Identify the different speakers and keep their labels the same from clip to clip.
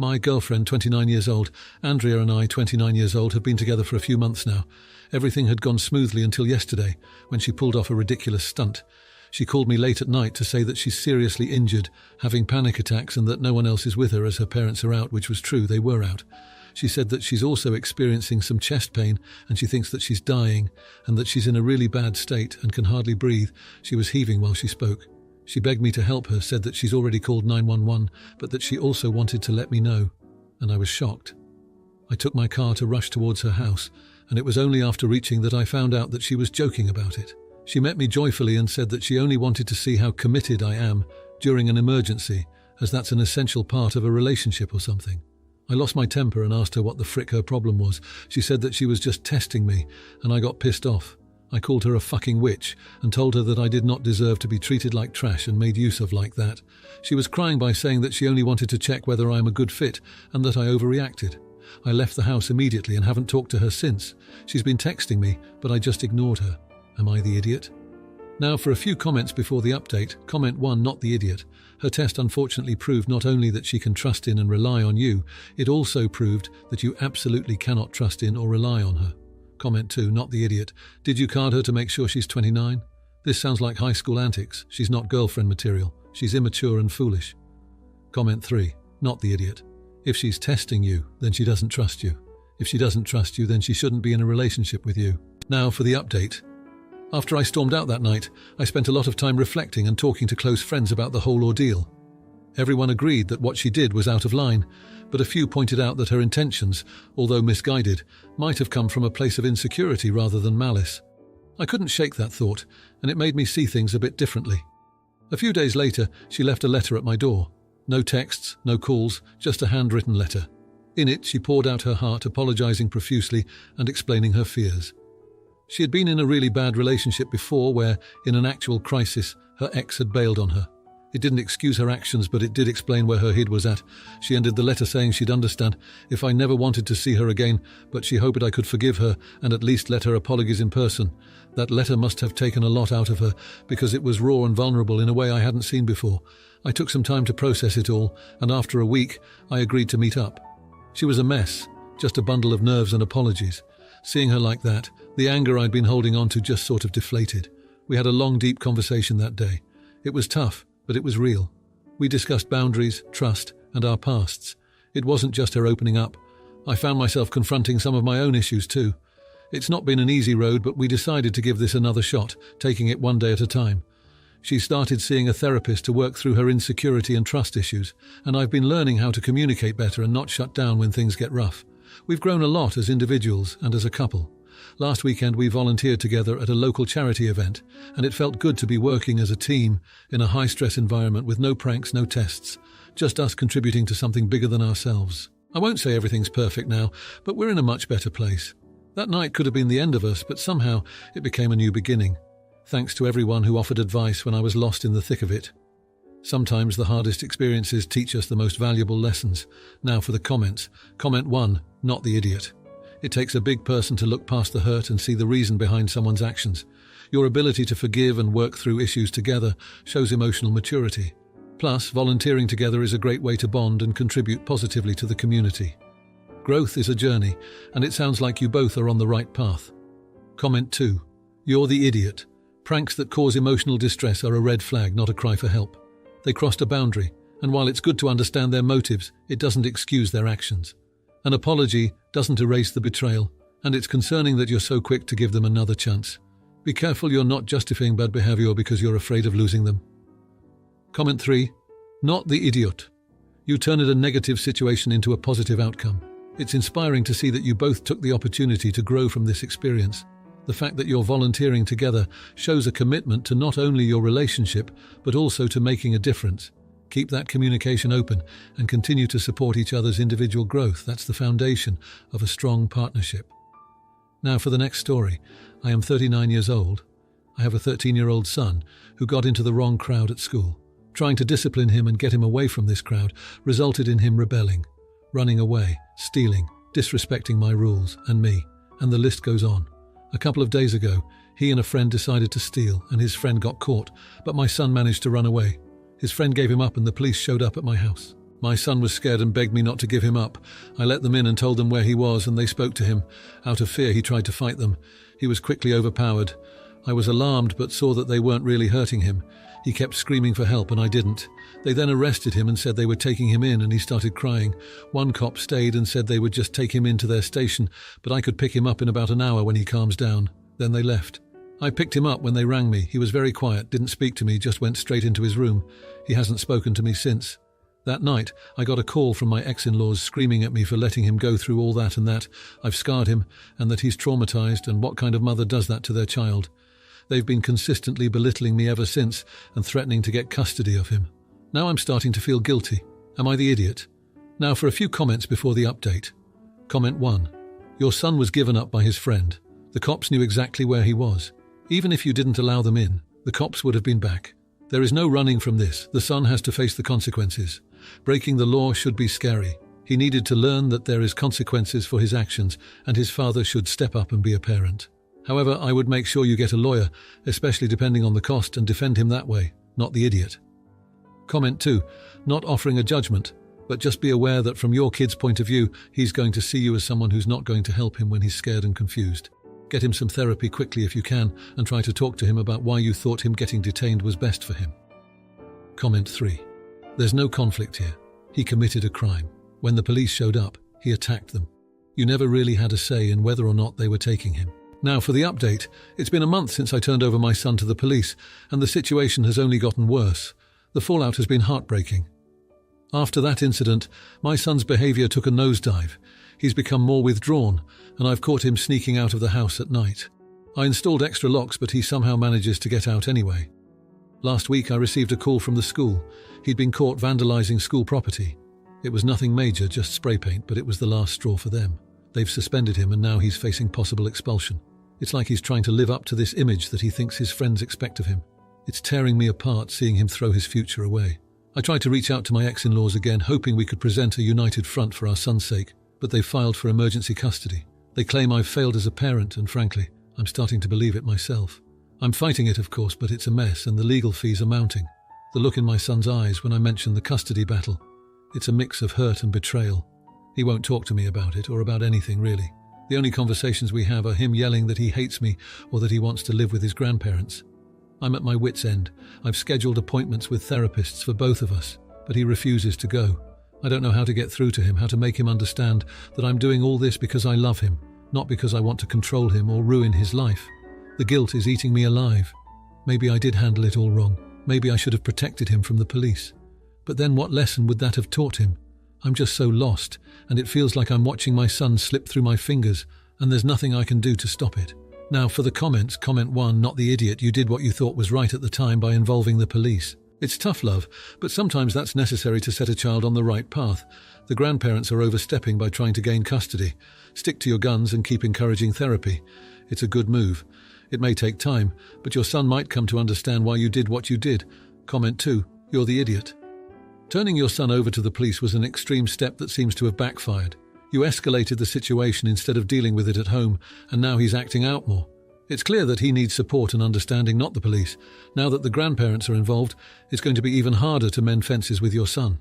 Speaker 1: My girlfriend, 29 years old, Andrea, and I, 29 years old, have been together for a few months now. Everything had gone smoothly until yesterday, when she pulled off a ridiculous stunt. She called me late at night to say that she's seriously injured, having panic attacks, and that no one else is with her as her parents are out, which was true, they were out. She said that she's also experiencing some chest pain and she thinks that she's dying and that she's in a really bad state and can hardly breathe. She was heaving while she spoke. She begged me to help her, said that she's already called 911, but that she also wanted to let me know, and I was shocked. I took my car to rush towards her house, and it was only after reaching that I found out that she was joking about it. She met me joyfully and said that she only wanted to see how committed I am during an emergency, as that's an essential part of a relationship or something. I lost my temper and asked her what the frick her problem was. She said that she was just testing me, and I got pissed off. I called her a fucking witch and told her that I did not deserve to be treated like trash and made use of like that. She was crying by saying that she only wanted to check whether I am a good fit and that I overreacted. I left the house immediately and haven't talked to her since. She's been texting me, but I just ignored her. Am I the idiot? Now for a few comments before the update. Comment 1, not the idiot. Her test unfortunately proved not only that she can trust in and rely on you, it also proved that you absolutely cannot trust in or rely on her. Comment 2, not the idiot. Did you card her to make sure she's 29? This sounds like high school antics. She's not girlfriend material. She's immature and foolish. Comment 3, not the idiot. If she's testing you, then she doesn't trust you. If she doesn't trust you, then she shouldn't be in a relationship with you. Now for the update. After I stormed out that night, I spent a lot of time reflecting and talking to close friends about the whole ordeal. Everyone agreed that what she did was out of line, but a few pointed out that her intentions, although misguided, might have come from a place of insecurity rather than malice. I couldn't shake that thought, and it made me see things a bit differently. A few days later, she left a letter at my door. No texts, no calls, just a handwritten letter. In it, she poured out her heart, apologizing profusely and explaining her fears. She had been in a really bad relationship before where, in an actual crisis, her ex had bailed on her. It didn't excuse her actions, but it did explain where her head was at. She ended the letter saying she'd understand if I never wanted to see her again, but she hoped I could forgive her and at least let her apologize in person. That letter must have taken a lot out of her, because it was raw and vulnerable in a way I hadn't seen before. I took some time to process it all, and after a week, I agreed to meet up. She was a mess, just a bundle of nerves and apologies. Seeing her like that, the anger I'd been holding on to just sort of deflated. We had a long, deep conversation that day. It was tough, but it was real. We discussed boundaries, trust, and our pasts. It wasn't just her opening up. I found myself confronting some of my own issues too. It's not been an easy road, but we decided to give this another shot, taking it one day at a time. She started seeing a therapist to work through her insecurity and trust issues, and I've been learning how to communicate better and not shut down when things get rough. We've grown a lot as individuals and as a couple. Last weekend we volunteered together at a local charity event, and it felt good to be working as a team in a high-stress environment with no pranks, no tests, just us contributing to something bigger than ourselves. I won't say everything's perfect now, but we're in a much better place. That night could have been the end of us, but somehow it became a new beginning. Thanks to everyone who offered advice when I was lost in the thick of it. Sometimes the hardest experiences teach us the most valuable lessons. Now for the comments. Comment 1, not the idiot. It takes a big person to look past the hurt and see the reason behind someone's actions. Your ability to forgive and work through issues together shows emotional maturity. Plus, volunteering together is a great way to bond and contribute positively to the community. Growth is a journey, and it sounds like you both are on the right path. Comment 2, you're the idiot. Pranks that cause emotional distress are a red flag, not a cry for help. They crossed a boundary, and while it's good to understand their motives, it doesn't excuse their actions. An apology doesn't erase the betrayal, and it's concerning that you're so quick to give them another chance. Be careful you're not justifying bad behavior because you're afraid of losing them. Comment 3, not the idiot. You turned a negative situation into a positive outcome. It's inspiring to see that you both took the opportunity to grow from this experience. The fact that you're volunteering together shows a commitment to not only your relationship, but also to making a difference. Keep that communication open and continue to support each other's individual growth. That's the foundation of a strong partnership. Now for the next story. I am 39 years old. I have a 13-year-old son who got into the wrong crowd at school. Trying to discipline him and get him away from this crowd resulted in him rebelling, running away, stealing, disrespecting my rules and me, and the list goes on. A couple of days ago, he and a friend decided to steal, and his friend got caught, but my son managed to run away. His friend gave him up and the police showed up at my house. My son was scared and begged me not to give him up. I let them in and told them where he was, and they spoke to him. Out of fear, he tried to fight them. He was quickly overpowered. I was alarmed but saw that they weren't really hurting him. He kept screaming for help and I didn't. They then arrested him and said they were taking him in, and he started crying. One cop stayed and said they would just take him into their station, but I could pick him up in about an hour when he calms down. Then they left. I picked him up when they rang me. He was very quiet, didn't speak to me, just went straight into his room. He hasn't spoken to me since. That night, I got a call from my ex-in-laws screaming at me for letting him go through all that and that. I've scarred him, and that he's traumatized, and what kind of mother does that to their child? They've been consistently belittling me ever since and threatening to get custody of him. Now I'm starting to feel guilty. Am I the idiot? Now for a few comments before the update. Comment 1. Your son was given up by his friend. The cops knew exactly where he was. Even if you didn't allow them in, the cops would have been back. There is no running from this. The son has to face the consequences. Breaking the law should be scary. He needed to learn that there is consequences for his actions, and his father should step up and be a parent. However, I would make sure you get a lawyer, especially depending on the cost, and defend him that way, not the idiot. Comment 2. Not offering a judgment, but just be aware that from your kid's point of view, he's going to see you as someone who's not going to help him when he's scared and confused. Get him some therapy quickly if you can, and try to talk to him about why you thought him getting detained was best for him. Comment 3. There's no conflict here. He committed a crime. When the police showed up, he attacked them. You never really had a say in whether or not they were taking him. Now for the update. It's been a month since I turned over my son to the police, and the situation has only gotten worse. The fallout has been heartbreaking. After that incident, my son's behaviour took a nosedive. He's become more withdrawn, and I've caught him sneaking out of the house at night. I installed extra locks, but he somehow manages to get out anyway. Last week I received a call from the school. He'd been caught vandalising school property. It was nothing major, just spray paint, but it was the last straw for them. They've suspended him and now he's facing possible expulsion. It's like he's trying to live up to this image that he thinks his friends expect of him. It's tearing me apart seeing him throw his future away. I tried to reach out to my ex-in-laws again, hoping we could present a united front for our son's sake, but they've filed for emergency custody. They claim I've failed as a parent, and frankly, I'm starting to believe it myself. I'm fighting it, of course, but it's a mess and the legal fees are mounting. The look in my son's eyes when I mention the custody battle, it's a mix of hurt and betrayal. He won't talk to me about it or about anything, really. The only conversations we have are him yelling that he hates me or that he wants to live with his grandparents. I'm at my wit's end. I've scheduled appointments with therapists for both of us, but he refuses to go. I don't know how to get through to him, how to make him understand that I'm doing all this because I love him, not because I want to control him or ruin his life. The guilt is eating me alive. Maybe I did handle it all wrong. Maybe I should have protected him from the police. But then what lesson would that have taught him? I'm just so lost, and it feels like I'm watching my son slip through my fingers, and there's nothing I can do to stop it. Now for the comments, comment 1, not the idiot, you did what you thought was right at the time by involving the police. It's tough love, but sometimes that's necessary to set a child on the right path. The grandparents are overstepping by trying to gain custody. Stick to your guns and keep encouraging therapy. It's a good move. It may take time, but your son might come to understand why you did what you did. Comment 2, you're the idiot. Turning your son over to the police was an extreme step that seems to have backfired. You escalated the situation instead of dealing with it at home, and now he's acting out more. It's clear that he needs support and understanding, not the police. Now that the grandparents are involved, it's going to be even harder to mend fences with your son.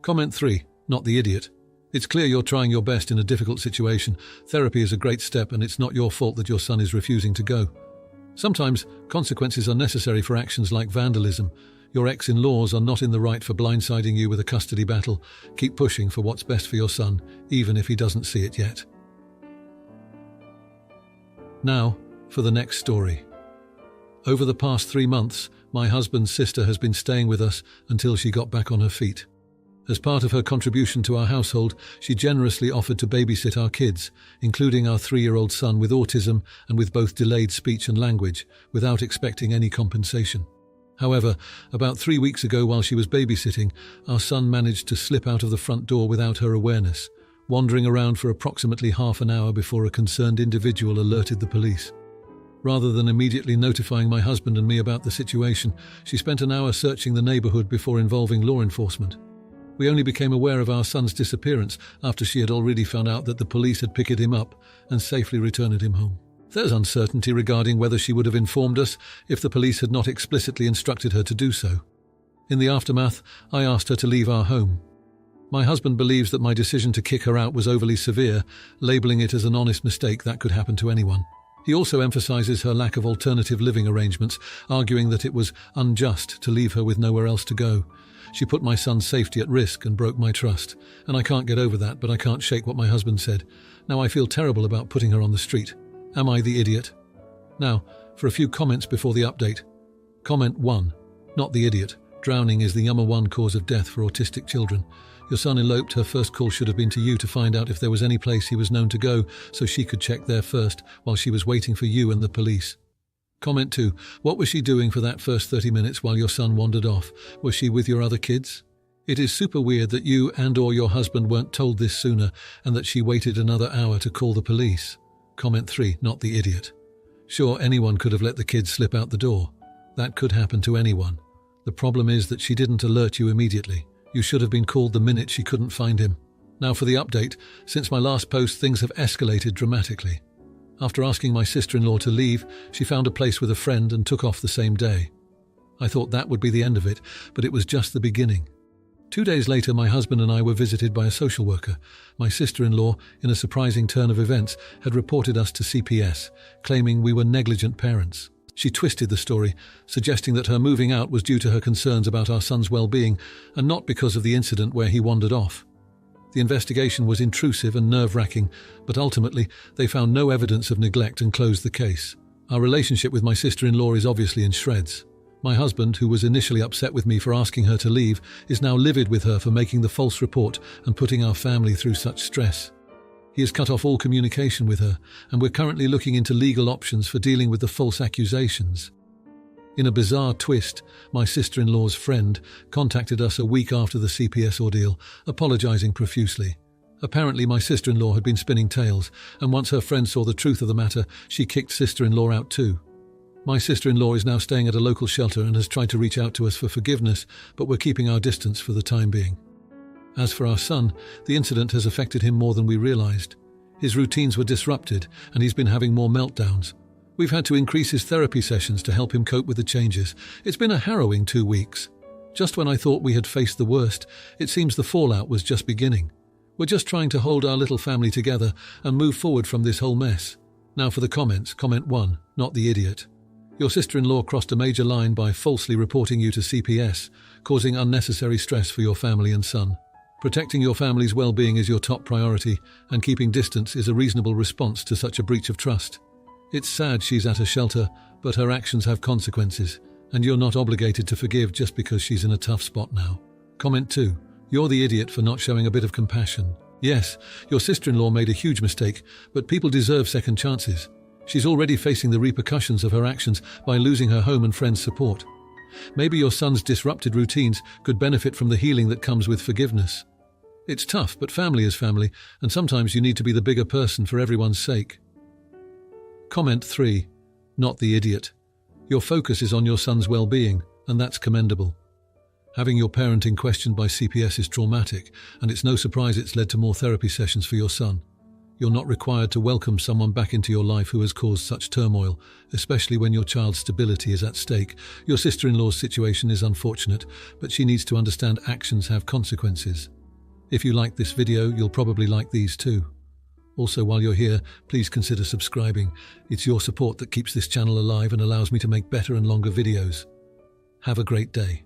Speaker 1: Comment 3, not the idiot. It's clear you're trying your best in a difficult situation. Therapy is a great step, and it's not your fault that your son is refusing to go. Sometimes consequences are necessary for actions like vandalism. Your ex-in-laws are not in the right for blindsiding you with a custody battle. Keep pushing for what's best for your son, even if he doesn't see it yet. Now, for the next story. Over the past 3 months, my husband's sister has been staying with us until she got back on her feet. As part of her contribution to our household, she generously offered to babysit our kids, including our 3-year-old son with autism and with both delayed speech and language, without expecting any compensation. However, about 3 weeks ago while she was babysitting, our son managed to slip out of the front door without her awareness, wandering around for approximately half an hour before a concerned individual alerted the police. Rather than immediately notifying my husband and me about the situation, she spent an hour searching the neighbourhood before involving law enforcement. We only became aware of our son's disappearance after she had already found out that the police had picked him up and safely returned him home. There's uncertainty regarding whether she would have informed us if the police had not explicitly instructed her to do so. In the aftermath, I asked her to leave our home. My husband believes that my decision to kick her out was overly severe, labelling it as an honest mistake that could happen to anyone. He also emphasises her lack of alternative living arrangements, arguing that it was unjust to leave her with nowhere else to go. She put my son's safety at risk and broke my trust, and I can't get over that, but I can't shake what my husband said. Now I feel terrible about putting her on the street. Am I the idiot? Now, for a few comments before the update. Comment 1. Not the idiot. Drowning is the #1 cause of death for autistic children. Your son eloped. Her first call should have been to you to find out if there was any place he was known to go so she could check there first while she was waiting for you and the police. Comment 2. What was she doing for that first 30 minutes while your son wandered off? Was she with your other kids? It is super weird that you and/or your husband weren't told this sooner and that she waited another hour to call the police. Comment 3. Not the idiot. Sure, anyone could have let the kids slip out the door. That could happen to anyone. The problem is that she didn't alert you immediately. You should have been called the minute she couldn't find him. Now for the update. Since my last post, things have escalated dramatically. After asking my sister-in-law to leave, she found a place with a friend and took off the same day. I thought that would be the end of it, but it was just the beginning. 2 days later, my husband and I were visited by a social worker. My sister-in-law, in a surprising turn of events, had reported us to CPS, claiming we were negligent parents. She twisted the story, suggesting that her moving out was due to her concerns about our son's well-being and not because of the incident where he wandered off. The investigation was intrusive and nerve-wracking, but ultimately they found no evidence of neglect and closed the case. Our relationship with my sister-in-law is obviously in shreds. My husband, who was initially upset with me for asking her to leave, is now livid with her for making the false report and putting our family through such stress. He has cut off all communication with her, and we're currently looking into legal options for dealing with the false accusations. In a bizarre twist, my sister-in-law's friend contacted us a week after the CPS ordeal, apologising profusely. Apparently my sister-in-law had been spinning tales, and once her friend saw the truth of the matter, she kicked sister-in-law out too. My sister-in-law is now staying at a local shelter and has tried to reach out to us for forgiveness, but we're keeping our distance for the time being. As for our son, the incident has affected him more than we realised. His routines were disrupted, and he's been having more meltdowns. We've had to increase his therapy sessions to help him cope with the changes. It's been a harrowing 2 weeks. Just when I thought we had faced the worst, it seems the fallout was just beginning. We're just trying to hold our little family together and move forward from this whole mess. Now for the comments. Comment 1. Not the idiot. Your sister-in-law crossed a major line by falsely reporting you to CPS, causing unnecessary stress for your family and son. Protecting your family's well-being is your top priority, and keeping distance is a reasonable response to such a breach of trust. It's sad she's at a shelter, but her actions have consequences, and you're not obligated to forgive just because she's in a tough spot now. Comment 2. You're the idiot for not showing a bit of compassion. Yes, your sister-in-law made a huge mistake, but people deserve second chances. She's already facing the repercussions of her actions by losing her home and friends' support. Maybe your son's disrupted routines could benefit from the healing that comes with forgiveness. It's tough, but family is family, and sometimes you need to be the bigger person for everyone's sake. Comment 3. Not the idiot. Your focus is on your son's well-being, and that's commendable. Having your parenting questioned by CPS is traumatic, and it's no surprise it's led to more therapy sessions for your son. You're not required to welcome someone back into your life who has caused such turmoil, especially when your child's stability is at stake. Your sister-in-law's situation is unfortunate, but she needs to understand actions have consequences. If you like this video, you'll probably like these too. Also, while you're here, please consider subscribing. It's your support that keeps this channel alive and allows me to make better and longer videos. Have a great day.